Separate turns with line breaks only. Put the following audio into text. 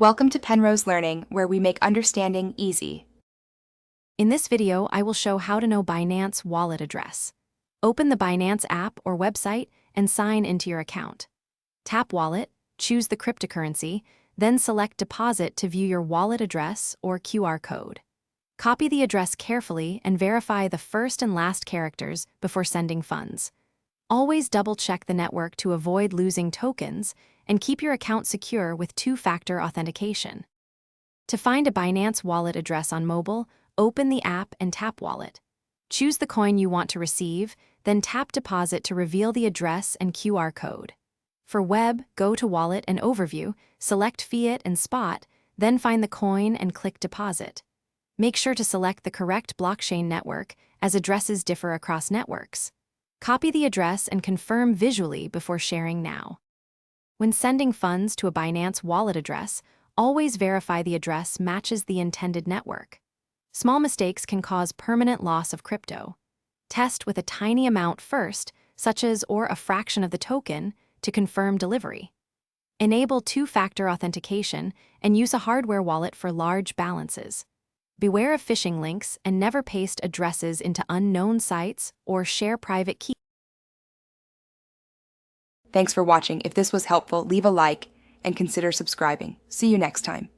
Welcome to Penrose Learning, where we make understanding easy.
In this video, I will show how to know Binance wallet address. Open the Binance app or website and sign into your account. Tap Wallet, choose the cryptocurrency, then select Deposit to view your wallet address or QR code. Copy the address carefully and verify the first and last characters before sending funds. Always double-check the network to avoid losing tokens and keep your account secure with two-factor authentication. To find a Binance wallet address on mobile, open the app and tap Wallet. Choose the coin you want to receive, then tap Deposit to reveal the address and QR code. For web, go to Wallet and Overview, select Fiat and Spot, then find the coin and click Deposit. Make sure to select the correct blockchain network, as addresses differ across networks. Copy the address and confirm visually before sharing now. When sending funds to a Binance wallet address, always verify the address matches the intended network. Small mistakes can cause permanent loss of crypto. Test with a tiny amount first, such as or a fraction of the token, to confirm delivery. Enable two-factor authentication and use a hardware wallet for large balances. Beware of phishing links and never paste addresses into unknown sites or share private keys.
Thanks for watching. If this was helpful, leave a like and consider subscribing. See you next time.